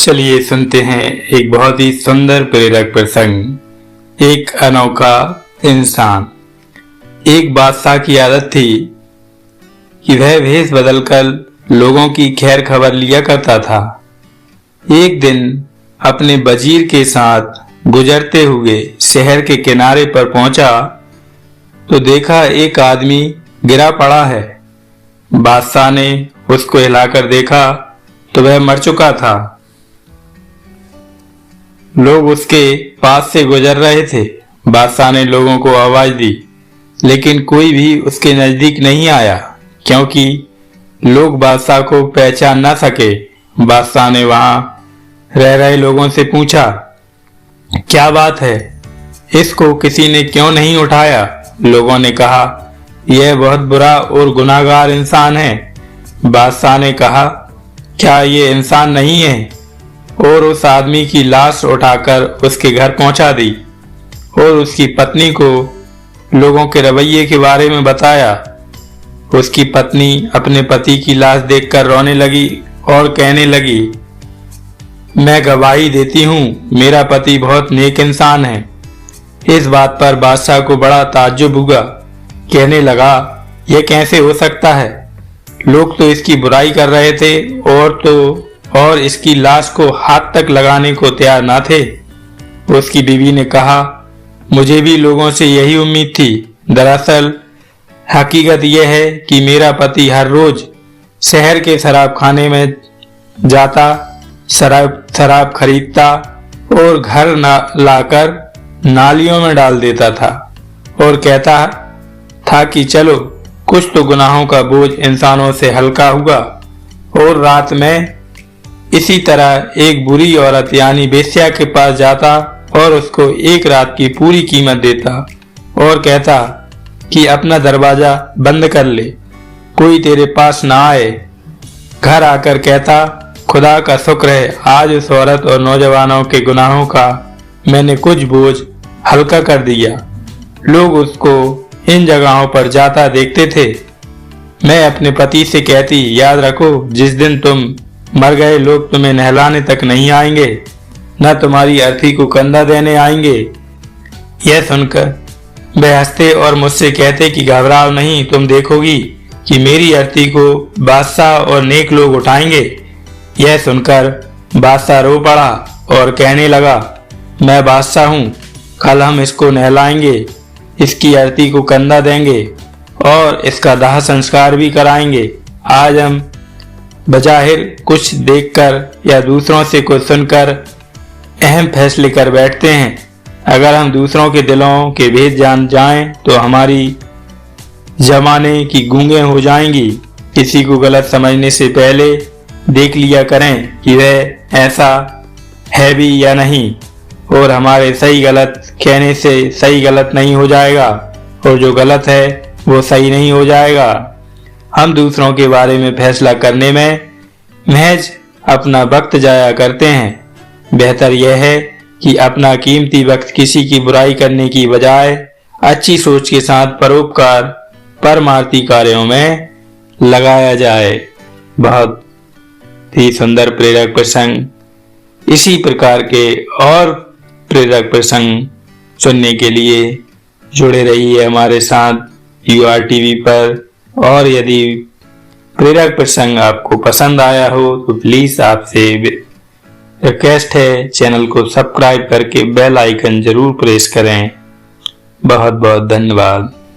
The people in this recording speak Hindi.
चलिए सुनते हैं एक बहुत ही सुंदर प्रेरक प्रसंग। एक अनोखा इंसान। एक बादशाह की आदत थी कि वह भेष बदलकर लोगों की खैर खबर लिया करता था। एक दिन अपने वजीर के साथ गुजरते हुए शहर के किनारे पर पहुंचा तो देखा एक आदमी गिरा पड़ा है। बादशाह ने उसको हिलाकर देखा तो वह मर चुका था। लोग उसके पास से गुजर रहे थे। बादशाह ने लोगों को आवाज दी, लेकिन कोई भी उसके नजदीक नहीं आया क्योंकि लोग बादशाह को पहचान ना सके। बादशाह ने वहां रह रहे लोगों से पूछा, क्या बात है, इसको किसी ने क्यों नहीं उठाया? लोगों ने कहा, यह बहुत बुरा और गुनाहगार इंसान है। बादशाह ने कहा, क्या ये इंसान नहीं है? और उस आदमी की लाश उठाकर उसके घर पहुंचा दी और उसकी पत्नी को लोगों के रवैये के बारे में बताया। उसकी पत्नी अपने पति की लाश देखकर रोने लगी और कहने लगी, मैं गवाही देती हूँ, मेरा पति बहुत नेक इंसान है। इस बात पर बादशाह को बड़ा ताज्जुब हुआ। कहने लगा, यह कैसे हो सकता है? लोग तो इसकी बुराई कर रहे थे और इसकी लाश को हाथ तक लगाने को तैयार ना थे। उसकी बीवी ने कहा, मुझे भी लोगों से यही उम्मीद थी। दरअसल हकीकत यह है कि मेरा पति हर रोज शहर के शराब खाने में जाता, शराब खरीदता और घर लाकर नालियों में डाल देता था और कहता था कि चलो कुछ तो गुनाहों का बोझ इंसानों से हल्का हुआ। और रात में इसी तरह एक बुरी औरत यानी बेश्या के पास जाता और उसको एक रात की पूरी कीमत देता और कहता कि अपना दरवाजा बंद कर ले, कोई तेरे पास ना आए। घर आकर कहता, खुदा का शुक्र है, आज उस औरत और नौजवानों के गुनाहों का मैंने कुछ बोझ हल्का कर दिया। लोग उसको इन जगहों पर जाता देखते थे। मैं अपने पति से कहती, याद रखो, जिस दिन तुम मर गए लोग तुम्हें नहलाने तक नहीं आएंगे, न तुम्हारी अर्थी को कंधा देने आएंगे। यह सुनकर वे हंसते और मुझसे कहते कि घबराओ नहीं, तुम देखोगी कि मेरी अर्थी को बादशाह और नेक लोग उठाएंगे। यह सुनकर बादशाह रो पड़ा और कहने लगा, मैं बादशाह हूँ, कल हम इसको नहलाएंगे, इसकी अर्थी को कंधा देंगे और इसका दाह संस्कार भी कराएंगे। आज हम बजाहिर कुछ देखकर या दूसरों से कुछ सुनकर अहम फैसले कर बैठते हैं। अगर हम दूसरों के दिलों के भेद जान जाएं तो हमारी जमाने की गूंगे हो जाएंगी। किसी को गलत समझने से पहले देख लिया करें कि वह ऐसा है भी या नहीं, और हमारे सही गलत कहने से सही गलत नहीं हो जाएगा और जो गलत है वो सही नहीं हो जाएगा। हम दूसरों के बारे में फैसला करने में महज अपना वक्त जाया करते हैं। बेहतर यह है कि अपना कीमती वक्त किसी की बुराई करने की बजाय अच्छी सोच के साथ परोपकार परमार्थी कार्यों में लगाया जाए। बहुत ही सुंदर प्रेरक प्रसंग। इसी प्रकार के और प्रेरक प्रसंग सुनने के लिए जुड़े रहिए हमारे साथ URTV पर। और यदि प्रेरक प्रसंग आपको पसंद आया हो तो प्लीज आपसे रिक्वेस्ट है, चैनल को सब्सक्राइब करके बेल आइकन जरूर प्रेस करें। बहुत बहुत धन्यवाद।